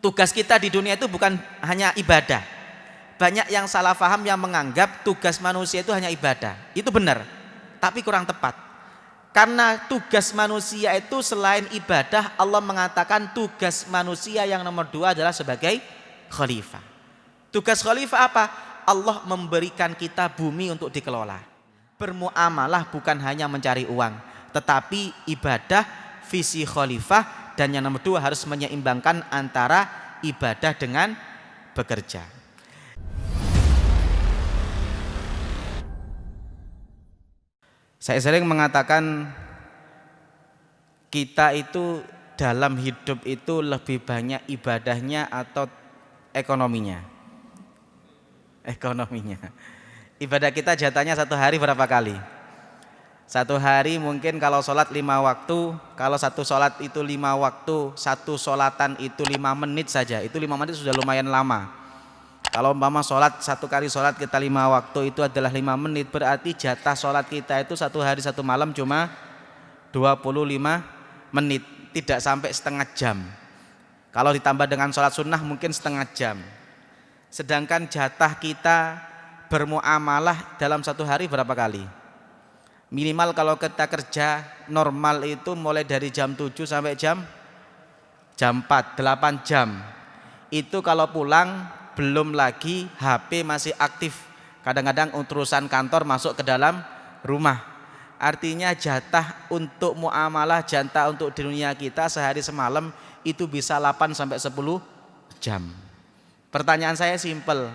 Tugas kita di dunia itu bukan hanya ibadah. Banyak yang salah paham yang menganggap tugas manusia itu hanya ibadah. Itu benar, tapi kurang tepat. Karena tugas manusia itu selain ibadah, Allah mengatakan tugas manusia yang nomor 2 adalah sebagai khalifah. Tugas khalifah apa? Allah memberikan kita bumi untuk dikelola. Bermuamalah bukan hanya mencari uang, tetapi ibadah, visi khalifah, dan yang nomor 2 harus menyeimbangkan antara ibadah dengan bekerja. Saya sering mengatakan kita itu dalam hidup itu lebih banyak ibadahnya atau ekonominya. Ekonominya. Ibadah kita jatahnya satu hari berapa kali? Satu hari mungkin kalau sholat 5 waktu, kalau satu sholat itu 5 waktu, satu sholatan itu 5 menit saja, itu 5 menit sudah lumayan lama. Kalau umpama sholat, satu kali sholat kita 5 waktu itu adalah 5 menit, berarti jatah sholat kita itu satu hari satu malam cuma 25 menit, tidak sampai setengah jam. Kalau ditambah dengan sholat sunnah mungkin setengah jam. Sedangkan jatah kita bermuamalah dalam satu hari berapa kali? Minimal kalau kita kerja normal itu mulai dari jam 7 sampai jam 4, 8 jam. Itu kalau pulang belum lagi HP masih aktif. Kadang-kadang urusan kantor masuk ke dalam rumah. Artinya jatah untuk muamalah, jatah untuk dunia kita sehari semalam itu bisa 8 sampai 10 jam. Pertanyaan saya simpel.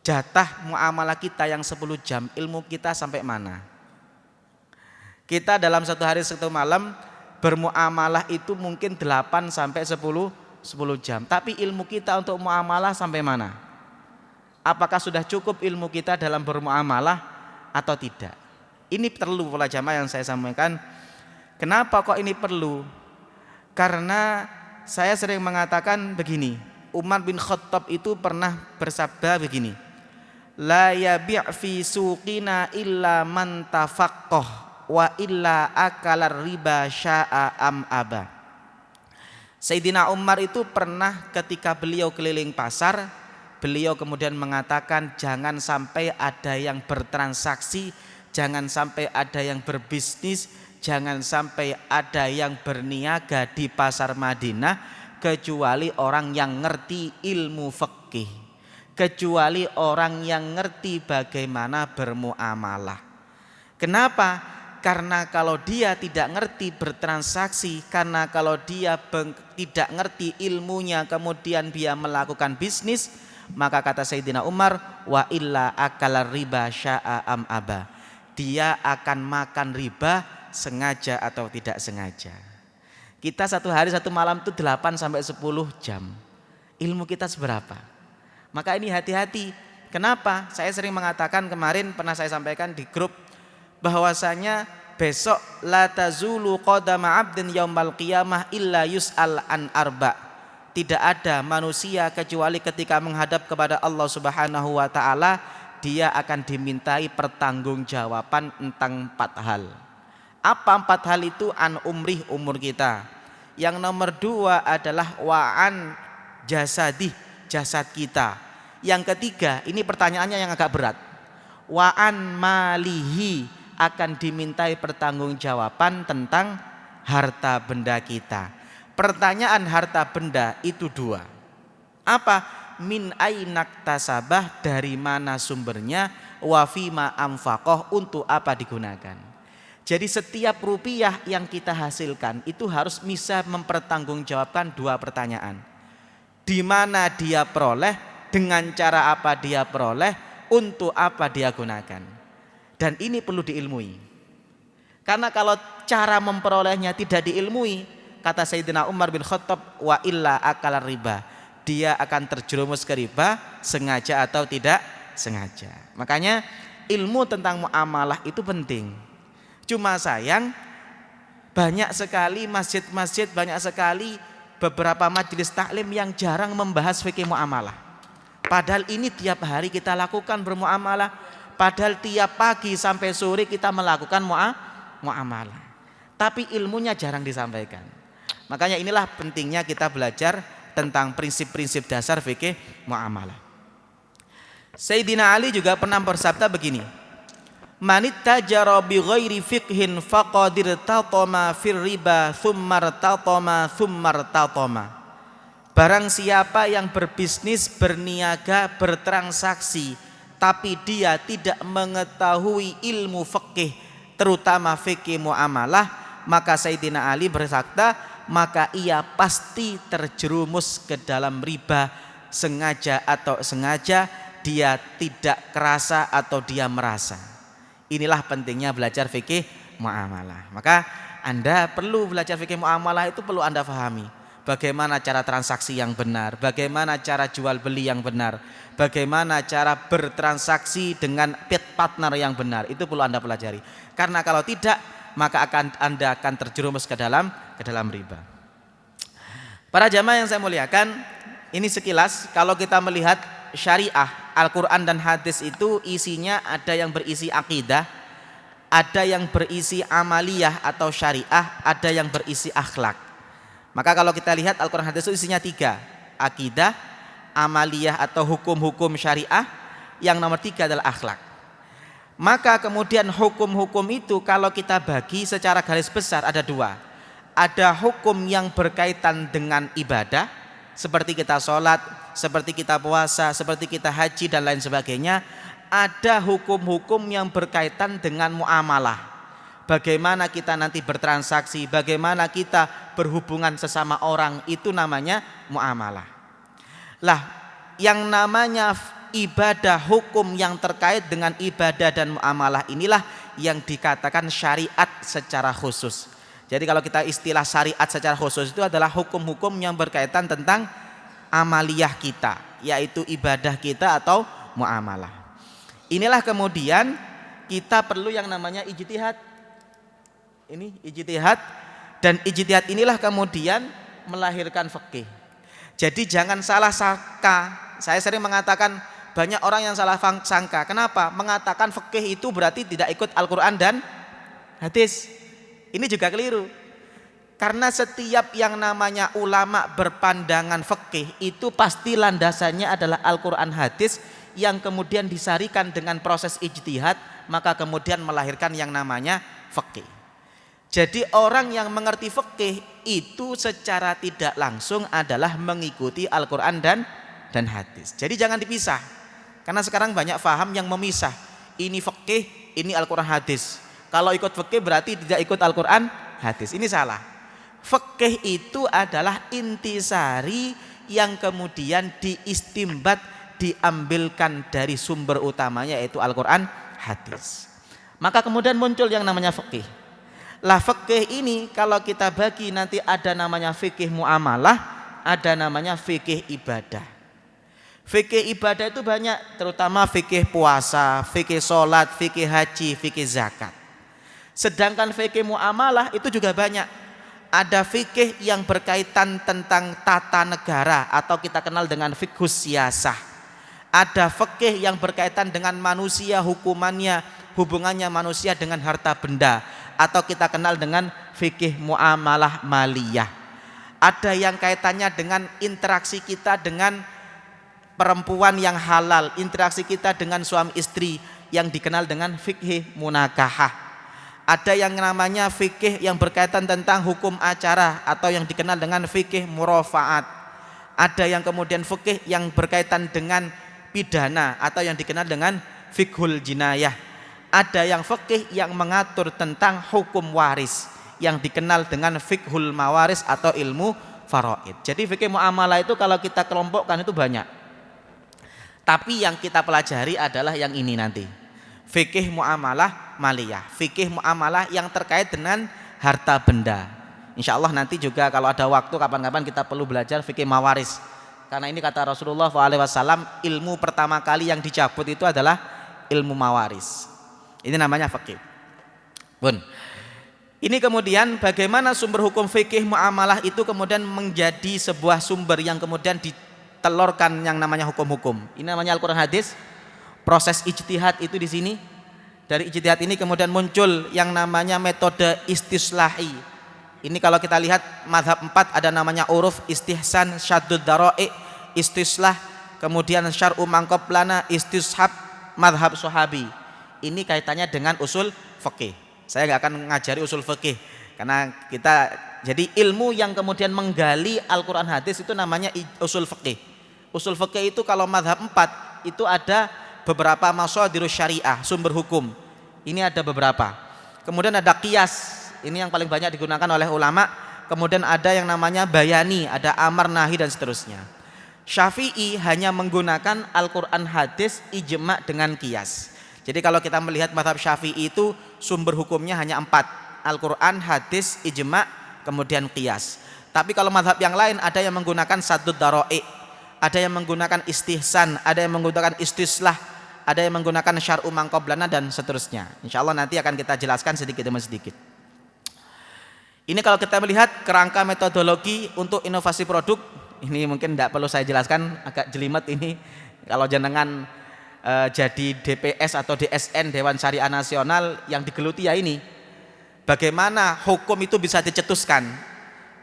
Jatah muamalah kita yang 10 jam, ilmu kita sampai mana? Kita dalam satu hari satu malam bermuamalah itu mungkin 8 sampai 10 jam. Tapi ilmu kita untuk muamalah sampai mana? Apakah sudah cukup ilmu kita dalam bermuamalah atau tidak? Ini perlu pola jamaah yang saya sampaikan. Kenapa kok ini perlu? Karena saya sering mengatakan begini, Umar bin Khattab itu pernah bersabda begini, la yabi' fi suqina illa man tafaqqah wa illa akalar riba sya'a am aba. Sayyidina Umar itu pernah ketika beliau keliling pasar, beliau kemudian mengatakan jangan sampai ada yang bertransaksi, jangan sampai ada yang berbisnis, jangan sampai ada yang berniaga di pasar Madinah kecuali orang yang ngerti ilmu fikih, kecuali orang yang ngerti bagaimana bermuamalah. Kenapa? Karena kalau dia tidak ngerti bertransaksi, karena kalau dia tidak ngerti ilmunya kemudian dia melakukan bisnis, maka kata Sayyidina Umar, wa illa akalar riba sya'a am aba. Dia akan makan riba sengaja atau tidak sengaja. Kita satu hari satu malam itu 8 sampai 10 jam. Ilmu kita seberapa? Maka ini hati-hati. Kenapa? Saya sering mengatakan, kemarin pernah saya sampaikan di grup, bahwasanya besok la tazulu qadama 'abdin yaumal qiyamah illa yus'al an arba'. Tidak ada manusia kecuali ketika menghadap kepada Allah Subhanahu wa taala dia akan dimintai pertanggungjawaban tentang 4 hal. Apa 4 hal itu? An umrih, umur kita. Yang nomor 2 adalah wa'an jasadih, jasad kita. Yang ketiga, ini pertanyaannya yang agak berat. Wa'an malihi, akan dimintai pertanggungjawaban tentang harta benda kita. Pertanyaan harta benda itu 2. Apa? Min ainak tasabah, dari mana sumbernya, wa fima anfaqoh, untuk apa digunakan. Jadi setiap rupiah yang kita hasilkan itu harus bisa mempertanggungjawabkan 2 pertanyaan. Di mana dia peroleh, dengan cara apa dia peroleh, untuk apa dia gunakan. Dan ini perlu diilmui. Karena kalau cara memperolehnya tidak diilmui, kata Sayyidina Umar bin Khattab, wa illa akalar riba, dia akan terjerumus ke riba sengaja atau tidak sengaja. Makanya ilmu tentang muamalah itu penting. Cuma sayang banyak sekali masjid-masjid, banyak sekali beberapa majelis taklim yang jarang membahas fikih muamalah. Padahal ini tiap hari kita lakukan bermuamalah. Padahal tiap pagi sampai sore kita melakukan muamalah. Tapi ilmunya jarang disampaikan. Makanya inilah pentingnya kita belajar tentang prinsip-prinsip dasar fikih muamalah. Sayyidina Ali juga pernah bersabda begini, manittajara bi ghairi fiqhin faqad irtatama fir riba tsumma irtatama. Barang siapa yang berbisnis, berniaga, bertransaksi tapi dia tidak mengetahui ilmu fikih, terutama fikih muamalah, maka Sayyidina Ali bersabda, maka ia pasti terjerumus ke dalam riba, sengaja atau sengaja, dia tidak kerasa atau dia merasa. Inilah pentingnya belajar fikih muamalah. Maka Anda perlu belajar fikih muamalah, itu perlu Anda pahami. Bagaimana cara transaksi yang benar, bagaimana cara jual beli yang benar, bagaimana cara bertransaksi dengan partner yang benar, itu perlu Anda pelajari. Karena kalau tidak, maka Anda akan terjerumus ke dalam riba. Para jamaah yang saya muliakan, ini sekilas kalau kita melihat syariah, Al-Quran dan hadis itu isinya ada yang berisi akidah, ada yang berisi amaliyah atau syariah, ada yang berisi akhlak. Maka kalau kita lihat Al-Quran hadis itu isinya 3, akidah, amaliyah atau hukum-hukum syariah, yang nomor 3 adalah akhlak. Maka kemudian hukum-hukum itu kalau kita bagi secara garis besar ada 2. Ada hukum yang berkaitan dengan ibadah, seperti kita sholat, seperti kita puasa, seperti kita haji dan lain sebagainya. Ada hukum-hukum yang berkaitan dengan muamalah, bagaimana kita nanti bertransaksi, bagaimana kita berhubungan sesama orang, itu namanya muamalah. Lah, yang namanya ibadah, hukum yang terkait dengan ibadah dan muamalah inilah yang dikatakan syariat secara khusus. Jadi kalau kita istilah syariat secara khusus itu adalah hukum-hukum yang berkaitan tentang amaliyah kita, yaitu ibadah kita atau muamalah. Inilah kemudian kita perlu yang namanya ijtihad. Ini ijtihad, dan ijtihad inilah kemudian melahirkan fikih. Jadi jangan salah sangka. Saya sering mengatakan banyak orang yang salah sangka. Kenapa? Mengatakan fikih itu berarti tidak ikut Al-Quran dan hadis. Ini juga keliru. Karena setiap yang namanya ulama berpandangan fikih itu pasti landasannya adalah Al-Quran hadis yang kemudian disarikan dengan proses ijtihad, maka kemudian melahirkan yang namanya fikih. Jadi orang yang mengerti fikih itu secara tidak langsung adalah mengikuti Al-Quran dan hadis. Jadi jangan dipisah. Karena sekarang banyak faham yang memisah. Ini fikih, ini Al-Quran hadis. Kalau ikut fikih berarti tidak ikut Al-Quran hadis. Ini salah. Fikih itu adalah intisari yang kemudian diistimbat, diambilkan dari sumber utamanya yaitu Al-Quran hadis. Maka kemudian muncul yang namanya fikih. Lah fikih ini kalau kita bagi nanti ada namanya fikih muamalah, ada namanya fikih ibadah. Fikih ibadah itu banyak, terutama fikih puasa, fikih sholat, fikih haji, fikih zakat. Sedangkan fikih muamalah itu juga banyak. Ada fikih yang berkaitan tentang tata negara atau kita kenal dengan fiqhus siyasah. Ada fikih yang berkaitan dengan manusia, hukumannya, hubungannya manusia dengan harta benda, atau kita kenal dengan fikih muamalah maliyah. Ada yang kaitannya dengan interaksi kita dengan perempuan yang halal, interaksi kita dengan suami istri yang dikenal dengan fikih munakahah. Ada yang namanya fikih yang berkaitan tentang hukum acara atau yang dikenal dengan fikih murafaat. Ada yang kemudian fikih yang berkaitan dengan pidana atau yang dikenal dengan fiqhul jinayah. Ada yang fikih yang mengatur tentang hukum waris yang dikenal dengan fiqhul mawaris atau ilmu faraid. Jadi fikih muamalah itu kalau kita kelompokkan itu banyak. Tapi yang kita pelajari adalah yang ini nanti. Fikih muamalah maliyah, fikih muamalah yang terkait dengan harta benda. Insya Allah nanti juga kalau ada waktu kapan-kapan kita perlu belajar fikih mawaris. Karena ini kata Rasulullah SAW, ilmu pertama kali yang dicabut itu adalah ilmu mawaris. Ini namanya fikih. Bun. Ini kemudian bagaimana sumber hukum fikih muamalah itu kemudian menjadi sebuah sumber yang kemudian ditelurkan yang namanya hukum-hukum. Ini namanya Al-Quran hadis. Proses ijtihad itu di sini. Dari ijtihad ini kemudian muncul yang namanya metode istislahi. Ini kalau kita lihat mazhab 4 ada namanya uruf, istihsan, syaddud dara'i, istislah, kemudian syar'u mangqablana, istishab, mazhab sahabi. Ini kaitannya dengan usul fikih. Saya nggak akan ngajari usul fikih karena kita jadi ilmu yang kemudian menggali Al-Qur'an hadis itu namanya usul fikih. Usul fikih itu kalau mazhab 4 itu ada beberapa mashadirus syariah, sumber hukum. Ini ada beberapa. Kemudian ada qiyas. Ini yang paling banyak digunakan oleh ulama. Kemudian ada yang namanya bayani, ada amar nahi dan seterusnya. Syafi'i hanya menggunakan Al-Qur'an hadis, ijma' dengan qiyas. Jadi kalau kita melihat mazhab Syafi'i itu sumber hukumnya hanya 4, Al-Qur'an, hadis, ijma', kemudian qiyas. Tapi kalau mazhab yang lain ada yang menggunakan saddud dara'i, ada yang menggunakan istihsan, ada yang menggunakan istislah, ada yang menggunakan syar'u mangqablana dan seterusnya. Insyaallah nanti akan kita jelaskan sedikit demi sedikit. Ini kalau kita melihat kerangka metodologi untuk inovasi produk, ini mungkin tidak perlu saya jelaskan, agak jelimet ini. Kalau jenengan jadi DPS atau DSN Dewan Syariah Nasional yang digeluti ya ini, bagaimana hukum itu bisa dicetuskan.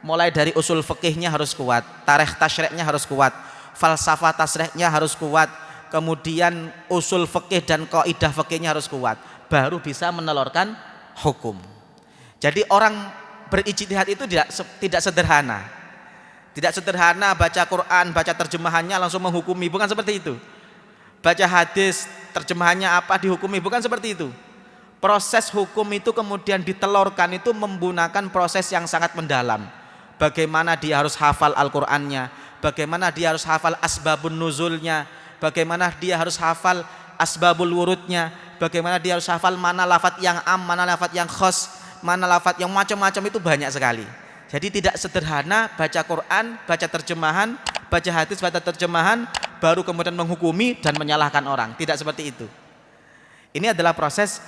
Mulai dari usul fikihnya harus kuat, tarikh tasyri'nya harus kuat, falsafah tasyri'nya harus kuat, kemudian usul fikih dan kaidah fikihnya harus kuat, baru bisa menelurkan hukum. Jadi orang berijtihad itu tidak sederhana. Tidak sederhana baca Quran, baca terjemahannya langsung menghukumi, bukan seperti itu. Baca hadis, terjemahannya apa dihukumi, bukan seperti itu. Proses hukum itu kemudian ditelurkan itu menggunakan proses yang sangat mendalam. Bagaimana dia harus hafal Al-Qur'annya, bagaimana dia harus hafal asbabun nuzulnya, bagaimana dia harus hafal asbabul wurudnya, bagaimana dia harus hafal mana lafaz yang am, mana lafaz yang khas, mana lafaz yang macam-macam, itu banyak sekali. Jadi tidak sederhana baca Quran, baca terjemahan, baca hadis, baca terjemahan, baru kemudian menghukumi dan menyalahkan orang. Tidak seperti itu. Ini adalah proses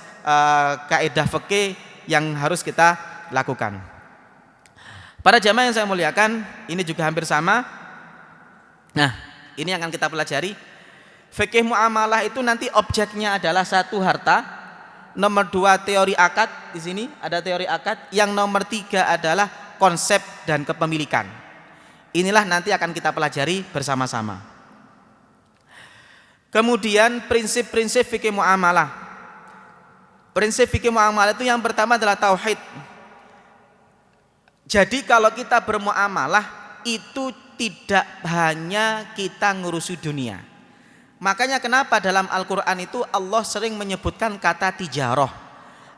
kaidah fikih yang harus kita lakukan. Para jamaah yang saya muliakan, ini juga hampir sama. Nah, ini yang akan kita pelajari. Fikih muamalah itu nanti objeknya adalah satu harta, nomor 2 teori akad, di sini ada teori akad, yang nomor 3 adalah konsep dan kepemilikan. Inilah nanti akan kita pelajari bersama-sama. Kemudian prinsip-prinsip fikih muamalah. Prinsip fikih muamalah itu yang pertama adalah tauhid. Jadi kalau kita bermuamalah itu tidak hanya kita ngurusi dunia. Makanya kenapa dalam Al-Quran itu Allah sering menyebutkan kata tijarah,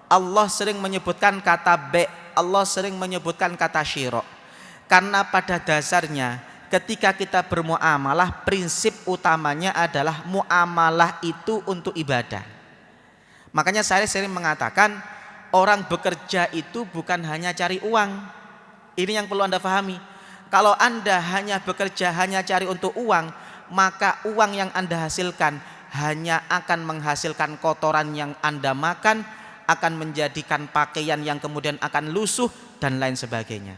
Allah sering menyebutkan kata be', Allah sering menyebutkan kata syira'. Karena pada dasarnya ketika kita bermuamalah, prinsip utamanya adalah muamalah itu untuk ibadah. Makanya saya sering mengatakan orang bekerja itu bukan hanya cari uang. Ini yang perlu Anda pahami. Kalau Anda hanya bekerja, hanya cari untuk uang, maka uang yang Anda hasilkan hanya akan menghasilkan kotoran yang Anda makan, akan menjadikan pakaian yang kemudian akan lusuh dan lain sebagainya.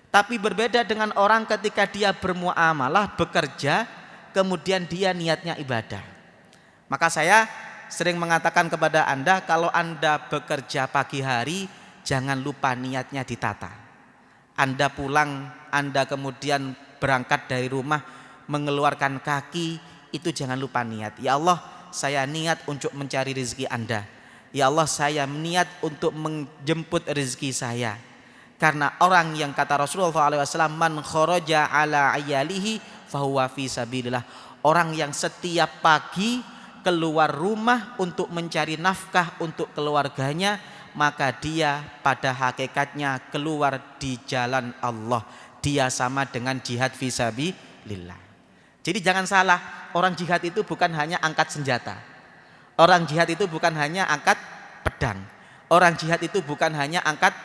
Tapi berbeda dengan orang ketika dia bermuamalah, bekerja, kemudian dia niatnya ibadah. Maka saya sering mengatakan kepada Anda, kalau Anda bekerja pagi hari, jangan lupa niatnya ditata. Anda pulang, Anda kemudian berangkat dari rumah, mengeluarkan kaki, itu jangan lupa niat. Ya Allah, saya niat untuk mencari rezeki Anda. Ya Allah, saya niat untuk menjemput rezeki saya. Karena orang yang kata Rasulullah SAW, man kharaja ala ayalihi fahuwa fi sabilillah. Orang yang setiap pagi keluar rumah untuk mencari nafkah untuk keluarganya, maka dia pada hakikatnya keluar di jalan Allah. Dia sama dengan jihad fi sabilillah. Jadi jangan salah, orang jihad itu bukan hanya angkat senjata. Orang jihad itu bukan hanya angkat pedang. Orang jihad itu bukan hanya angkat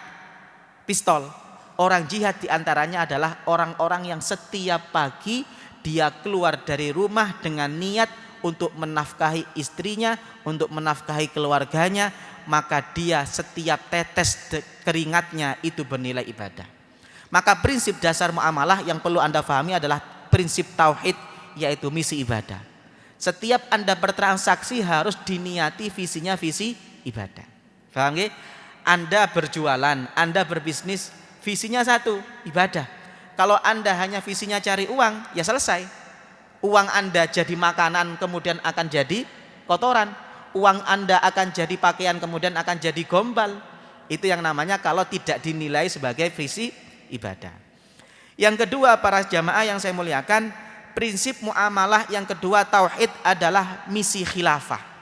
pistol. Orang jihad diantaranya adalah orang-orang yang setiap pagi dia keluar dari rumah dengan niat untuk menafkahi istrinya, untuk menafkahi keluarganya, maka dia setiap tetes keringatnya itu bernilai ibadah. Maka prinsip dasar muamalah yang perlu Anda pahami adalah prinsip tauhid, yaitu misi ibadah. Setiap Anda bertransaksi harus diniati visinya visi ibadah. Paham nggih? Anda berjualan, Anda berbisnis, visinya satu, ibadah. Kalau Anda hanya visinya cari uang, ya selesai. Uang Anda jadi makanan kemudian akan jadi kotoran. Uang Anda akan jadi pakaian kemudian akan jadi gombal. Itu yang namanya kalau tidak dinilai sebagai visi ibadah. Yang kedua para jamaah yang saya muliakan, prinsip muamalah yang kedua tauhid adalah misi khilafah.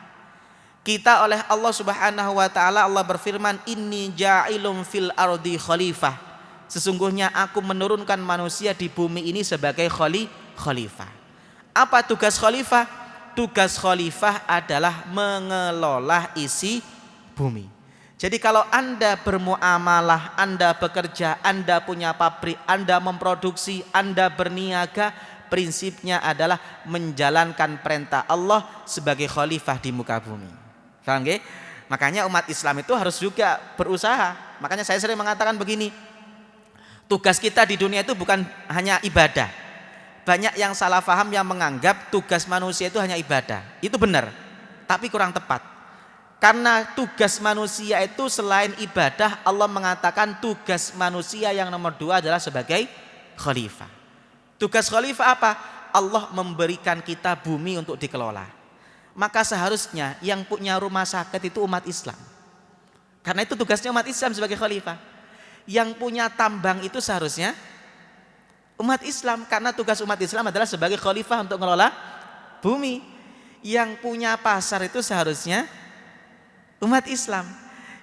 Kita oleh Allah Subhanahu wa taala, Allah berfirman, inni ja'ilum fil ardi khalifah. Sesungguhnya aku menurunkan manusia di bumi ini sebagai khalifah. Apa tugas khalifah? Tugas khalifah adalah mengelola isi bumi. Jadi kalau Anda bermuamalah, Anda bekerja, Anda punya pabrik, Anda memproduksi, Anda berniaga, prinsipnya adalah menjalankan perintah Allah sebagai khalifah di muka bumi. Paham nggih? Makanya umat Islam itu harus juga berusaha. Makanya saya sering mengatakan begini, tugas kita di dunia itu bukan hanya ibadah. Banyak yang salah paham yang menganggap tugas manusia itu hanya ibadah. Itu benar, tapi kurang tepat. Karena tugas manusia itu selain ibadah, Allah mengatakan tugas manusia yang nomor 2 adalah sebagai khalifah. Tugas khalifah apa? Allah memberikan kita bumi untuk dikelola. Maka seharusnya yang punya rumah sakit itu umat Islam. Karena itu tugasnya umat Islam sebagai khalifah. Yang punya tambang itu seharusnya umat Islam. Karena tugas umat Islam adalah sebagai khalifah untuk mengelola bumi. Yang punya pasar itu seharusnya umat Islam.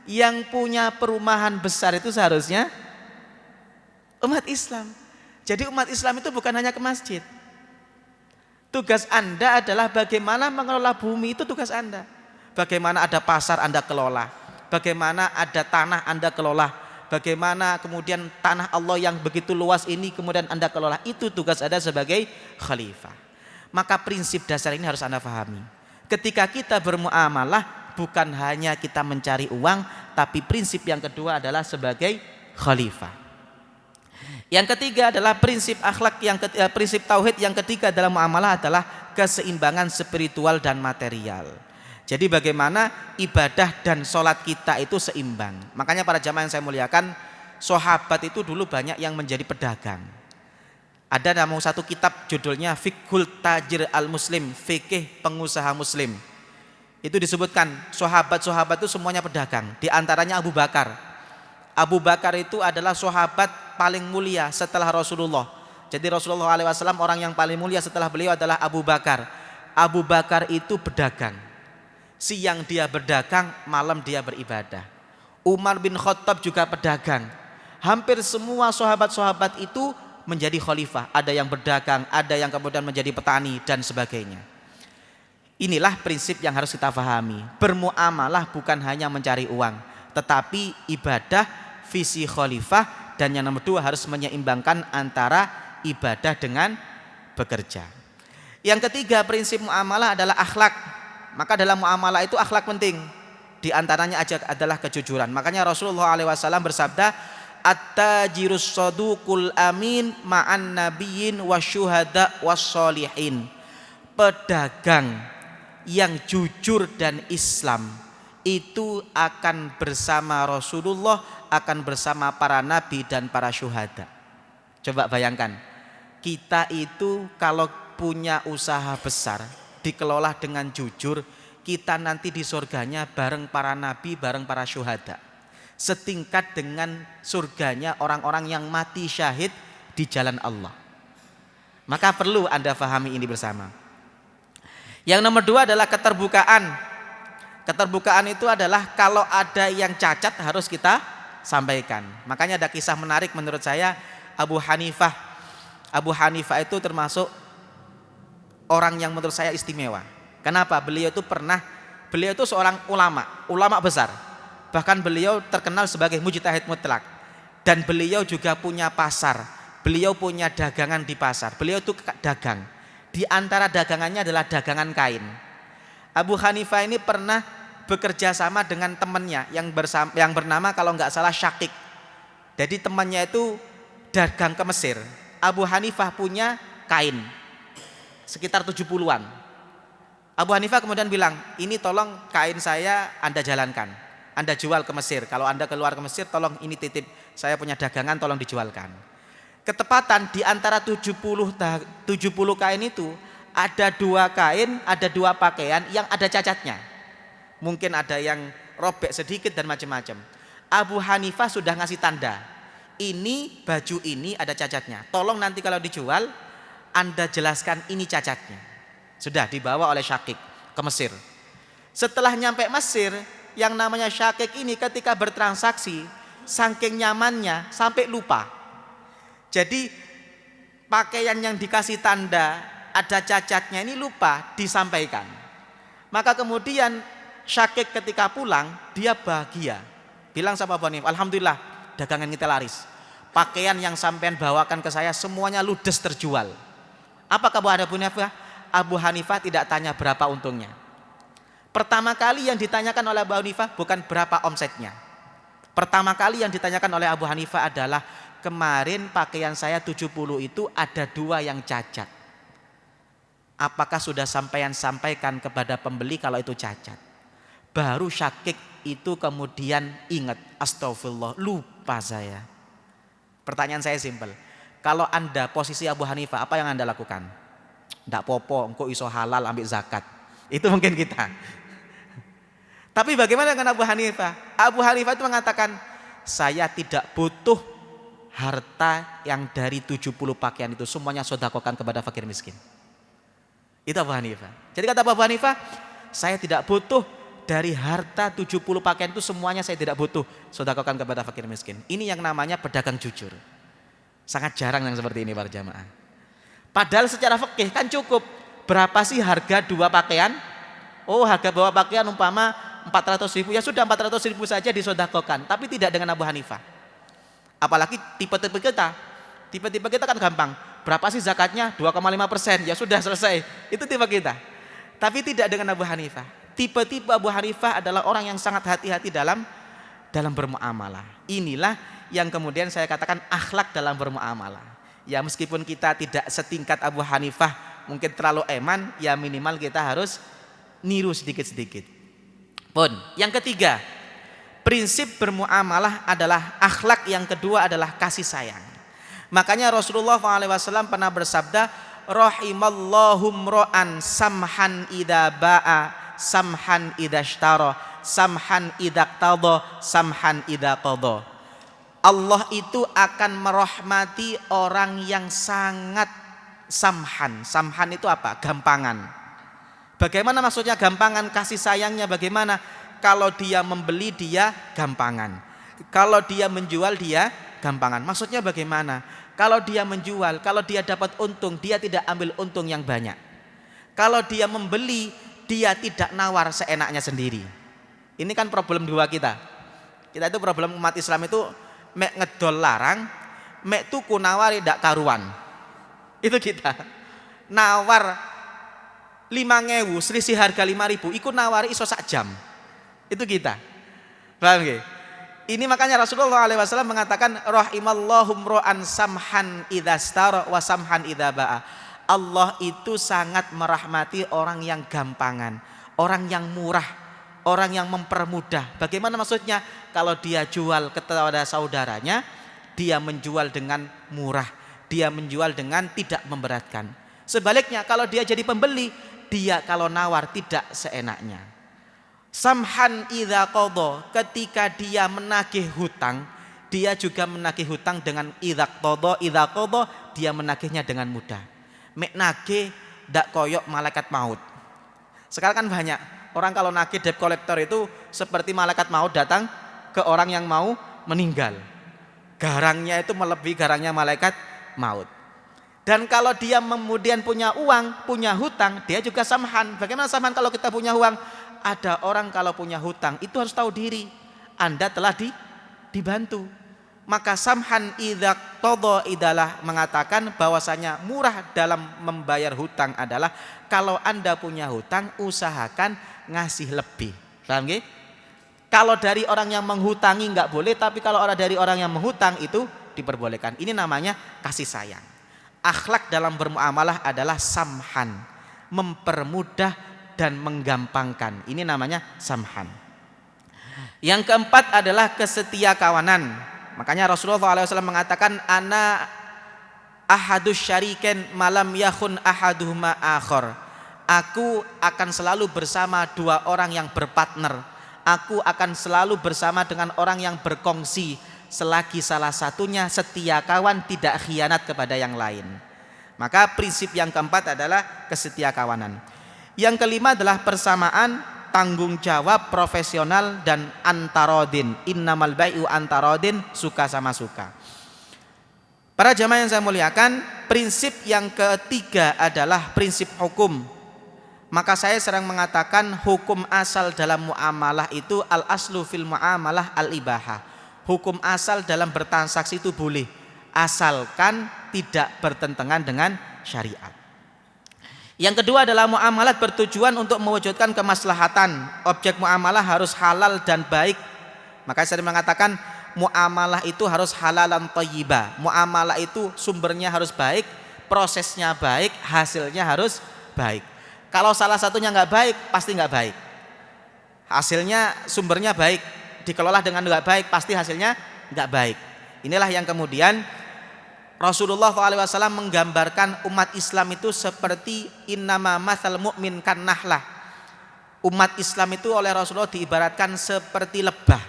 Yang punya perumahan besar itu seharusnya umat Islam. Jadi umat Islam itu bukan hanya ke masjid. Tugas Anda adalah bagaimana mengelola bumi, itu tugas Anda. Bagaimana ada pasar Anda kelola, bagaimana ada tanah Anda kelola, bagaimana kemudian tanah Allah yang begitu luas ini kemudian Anda kelola, itu tugas Anda sebagai khalifah. Maka prinsip dasar ini harus Anda pahami. Ketika kita bermuamalah, bukan hanya kita mencari uang, tapi prinsip yang kedua adalah sebagai khalifah. Yang ketiga adalah prinsip akhlak, prinsip tauhid yang ketiga dalam muamalah adalah keseimbangan spiritual dan material. Jadi bagaimana ibadah dan sholat kita itu seimbang. Makanya para jamaah yang saya muliakan, sahabat itu dulu banyak yang menjadi pedagang. Ada namanya satu kitab judulnya Fiqhul Tajir Al-Muslim, fikih pengusaha muslim. Itu disebutkan sahabat-sahabat itu semuanya pedagang. Di antaranya Abu Bakar. Abu Bakar itu adalah sahabat paling mulia setelah Rasulullah. Jadi Rasulullah SAW orang yang paling mulia setelah beliau adalah Abu Bakar. Abu Bakar itu pedagang. Siang dia berdagang, malam dia beribadah. Umar bin Khattab juga pedagang. Hampir semua sahabat-sahabat itu menjadi khalifah. Ada yang berdagang, ada yang kemudian menjadi petani dan sebagainya. Inilah prinsip yang harus kita pahami. Bermuamalah bukan hanya mencari uang, tetapi ibadah, visi khalifah, dan yang nomor 2 harus menyeimbangkan antara ibadah dengan bekerja. Yang ketiga prinsip muamalah adalah akhlak. Maka dalam muamalah itu akhlak penting. Di antaranya adalah kejujuran. Makanya Rasulullah SAW bersabda, at-tajirus saduqul amin ma'an nabiyyin wasyuhada wassolihin. Pedagang yang jujur dan Islam itu akan bersama Rasulullah, akan bersama para nabi dan para syuhada. Coba bayangkan, kita itu kalau punya usaha besar dikelola dengan jujur, kita nanti di surganya bareng para nabi, bareng para syuhada, setingkat dengan surganya orang-orang yang mati syahid di jalan Allah. Maka perlu Anda pahami ini bersama. Yang nomor 2 adalah keterbukaan. Keterbukaan itu adalah kalau ada yang cacat harus kita sampaikan. Makanya ada kisah menarik menurut saya, Abu Hanifah. Abu Hanifah itu termasuk orang yang menurut saya istimewa. Kenapa? Beliau itu seorang ulama besar. Bahkan beliau terkenal sebagai mujtahid mutlak. Dan beliau juga punya pasar. Beliau punya dagangan di pasar. Beliau itu dagang. Di antara dagangannya adalah dagangan kain. Abu Hanifah ini pernah bekerja sama dengan temannya yang bernama kalau nggak salah Syakik. Jadi temannya itu dagang ke Mesir. Abu Hanifah punya kain sekitar 70-an. Abu Hanifah kemudian bilang, ini tolong kain saya Anda jalankan. Anda jual ke Mesir. Kalau Anda keluar ke Mesir, tolong ini titip, saya punya dagangan, tolong dijualkan. Ketepatan di antara 70 kain itu ada 2 kain, ada 2 pakaian yang ada cacatnya. Mungkin ada yang robek sedikit dan macam-macam. Abu Hanifah sudah ngasih tanda, ini baju ini ada cacatnya, tolong nanti kalau dijual Anda jelaskan ini cacatnya. Sudah dibawa oleh Syakik ke Mesir. Setelah nyampe Mesir, yang namanya Syakik ini ketika bertransaksi saking nyamannya sampai lupa. Jadi pakaian yang dikasih tanda ada cacatnya ini lupa disampaikan. Maka kemudian Syakik ketika pulang dia bahagia, bilang sama Abu Hanifah, alhamdulillah dagangan kita laris, pakaian yang sampean bawakan ke saya semuanya ludes terjual. Apa kata Abu Hanifah? Abu Hanifah tidak tanya berapa untungnya. Pertama kali yang ditanyakan oleh Abu Hanifah bukan berapa omsetnya. Pertama kali yang ditanyakan oleh Abu Hanifah adalah, kemarin pakaian saya 70 itu ada 2 yang cacat, apakah sudah sampean sampaikan kepada pembeli kalau itu cacat? Baru Syakik itu kemudian ingat, astagfirullah, lupa saya. Pertanyaan saya simpel, kalau Anda posisi Abu Hanifah, apa yang Anda lakukan? Ndak popo, engkau iso halal ambil zakat. Itu mungkin kita. Tapi bagaimana dengan Abu Hanifah? Abu Hanifah itu mengatakan, saya tidak butuh harta yang dari 70 pakaian itu, semuanya sedekahkan kepada fakir miskin. Itu Abu Hanifah. Jadi kata Abu Hanifah, saya tidak butuh dari harta 70 pakaian itu, semuanya saya tidak butuh, sedekahkan kepada fakir miskin. Ini yang namanya pedagang jujur. Sangat jarang yang seperti ini para jamaah. Padahal secara fikih kan cukup. Berapa sih harga 2 pakaian? Oh, harga 2 pakaian umpama 400.000, ya sudah 400.000 saja disedekahkan. Tapi tidak dengan Abu Hanifah. Apalagi tipe-tipe kita. Tipe-tipe kita kan gampang. Berapa sih zakatnya? 2,5%. Ya sudah selesai. Itu tipe kita. Tapi tidak dengan Abu Hanifah. Tipe-tipe Abu Hanifah adalah orang yang sangat hati-hati dalam bermuamalah. Inilah yang kemudian saya katakan akhlak dalam bermuamalah. Ya meskipun kita tidak setingkat Abu Hanifah, mungkin terlalu eman, ya minimal kita harus niru sedikit-sedikit. Pun yang ketiga, prinsip bermuamalah adalah akhlak yang kedua adalah kasih sayang. Makanya Rasulullah SAW pernah bersabda, rahimallahum ro'an samhan idza ba'a, samhan idza ishtara, samhan idza qtada, samhan idza qada. Allah itu akan merahmati orang yang sangat samhan. Samhan itu apa? Gampangan. Bagaimana maksudnya gampangan? Kasih sayangnya bagaimana? Kalau dia membeli dia gampangan, kalau dia menjual dia gampangan. Maksudnya bagaimana? Kalau dia menjual, kalau dia dapat untung, dia tidak ambil untung yang banyak. Kalau dia membeli, dia tidak nawar seenaknya sendiri. Ini kan problem dua kita. Kita itu problem umat Islam itu mek ngedol larang, mek tuku nawari dak karuan. Itu kita. Nawar 5.000, selisih harga 5.000, ikut nawari iso sak jam. Itu kita. Paham nggih? Ini makanya Rasulullah SAW mengatakan rahimallahum ro'an samhan idza stara wa samhan idza ba'a. Allah itu sangat merahmati orang yang gampangan, orang yang murah, orang yang mempermudah. Bagaimana maksudnya? Kalau dia jual kepada saudaranya, dia menjual dengan murah, dia menjual dengan tidak memberatkan. Sebaliknya kalau dia jadi pembeli, dia kalau nawar tidak seenaknya. Samhan idza qada, ketika dia menagih hutang, dia juga menagih hutang dengan idza qada, dia menagihnya dengan mudah. Mek nagih ndak koyok malaikat maut. Sekarang kan banyak orang kalau nagih debt collector itu seperti malaikat maut datang ke orang yang mau meninggal. Garangnya itu melebihi garangnya malaikat maut. Dan kalau dia kemudian punya uang, punya hutang, dia juga samhan. Bagaimana samhan kalau kita punya uang? Ada orang kalau punya hutang itu harus tahu diri, Anda telah dibantu. Maka samhan idza qada idalah mengatakan bahwasanya murah dalam membayar hutang adalah kalau Anda punya hutang usahakan ngasih lebih. Paham nggih? Kalau dari orang yang menghutangi enggak boleh, tapi kalau dari orang yang menghutang itu diperbolehkan. Ini namanya kasih sayang. Akhlak dalam bermuamalah adalah samhan, mempermudah dan menggampangkan. Ini namanya samhan. Yang keempat adalah kesetia kawanan. Makanya Rasulullah SAW mengatakan, ana ahadus syariken malam yakhun ahaduhuma akhor. Aku akan selalu bersama dua orang yang berpartner. Aku akan selalu bersama dengan orang yang berkongsi selagi salah satunya setia kawan, tidak khianat kepada yang lain. Maka prinsip yang keempat adalah kesetia kawanan. Yang kelima adalah persamaan tanggung jawab profesional dan antarodin. Innamal bai'u antarodin, suka sama suka. Para jamaah yang saya muliakan, prinsip yang ketiga adalah prinsip hukum. Maka saya sering mengatakan hukum asal dalam muamalah itu al aslu fil muamalah al ibahah. Hukum asal dalam bertransaksi itu boleh, asalkan tidak bertentangan dengan syariat. Yang kedua adalah muamalat bertujuan untuk mewujudkan kemaslahatan. Objek muamalah harus halal dan baik. Maka saya mengatakan muamalah itu harus halalan thayyibah. Muamalah itu sumbernya harus baik, prosesnya baik, hasilnya harus baik. Kalau salah satunya nggak baik, pasti nggak baik. Hasilnya sumbernya baik, dikelola dengan nggak baik, pasti hasilnya nggak baik. Inilah yang kemudian Rasulullah SAW menggambarkan umat Islam itu seperti innama matsal mu'min kan nahlah. Umat Islam itu oleh Rasulullah diibaratkan seperti lebah.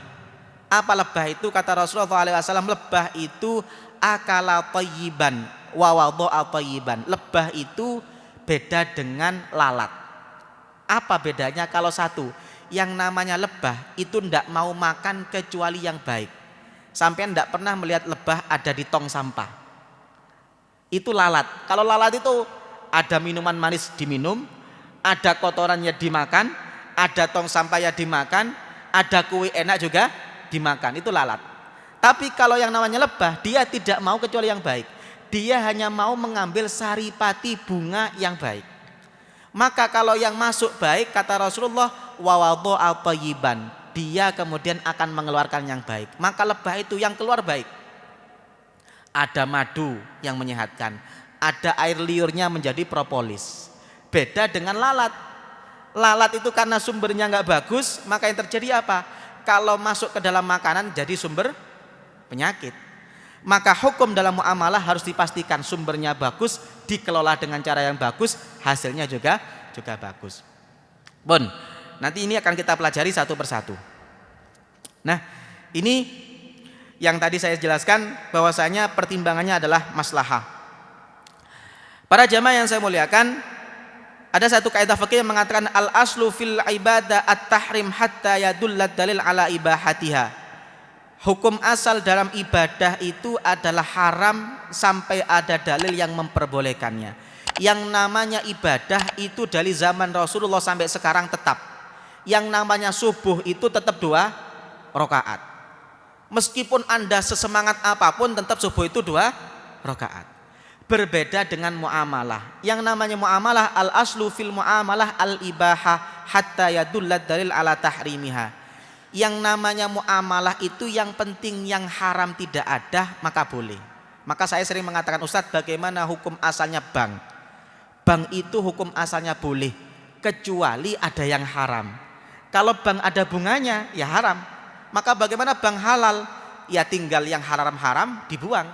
Apa lebah itu? Kata Rasulullah SAW, lebah itu akala thayyiban wa wada'a thayyiban. Lebah itu beda dengan lalat. Apa bedanya? Kalau satu, yang namanya lebah itu tidak mau makan kecuali yang baik. Sampai tidak pernah melihat lebah ada di tong sampah. Itu lalat. Kalau lalat itu ada minuman manis diminum, ada kotorannya dimakan, ada tong sampahnya dimakan, ada kue enak juga dimakan. Itu lalat. Tapi kalau yang namanya lebah, dia tidak mau kecuali yang baik. Dia hanya mau mengambil saripati bunga yang baik. Maka kalau yang masuk baik, kata Rasulullah, wa wadha'a thayyiban, dia kemudian akan mengeluarkan yang baik. Maka lebah itu yang keluar baik. Ada madu yang menyehatkan, ada air liurnya menjadi propolis. Beda dengan lalat. Lalat itu karena sumbernya nggak bagus, maka yang terjadi apa? Kalau masuk ke dalam makanan jadi sumber penyakit. Maka hukum dalam muamalah harus dipastikan sumbernya bagus, dikelola dengan cara yang bagus, hasilnya juga bagus. Bon, nanti ini akan kita pelajari satu persatu. Nah, ini yang tadi saya jelaskan bahwasanya pertimbangannya adalah maslahah. Para jamaah yang saya muliakan, ada satu kaidah fikih yang mengatakan al aslu fil ibadah at-tahrim hatta yadulla dalil ala ibahatiha. Hukum asal dalam ibadah itu adalah haram sampai ada dalil yang memperbolehkannya. Yang namanya ibadah itu dari zaman Rasulullah sampai sekarang tetap. Yang namanya subuh itu tetap 2 rakaat. Meskipun Anda sesemangat apapun, tetap subuh itu 2 rakaat. Berbeda dengan muamalah. Yang namanya muamalah al aslu fil muamalah al ibahah hatta yadulla dalil ala tahrimiha. Yang namanya muamalah itu yang penting yang haram tidak ada maka boleh. Maka saya sering mengatakan, Ustadz, bagaimana hukum asalnya bank? Bank itu hukum asalnya boleh kecuali ada yang haram. Kalau bank ada bunganya ya haram. Maka bagaimana bank halal? Ya tinggal yang haram-haram dibuang.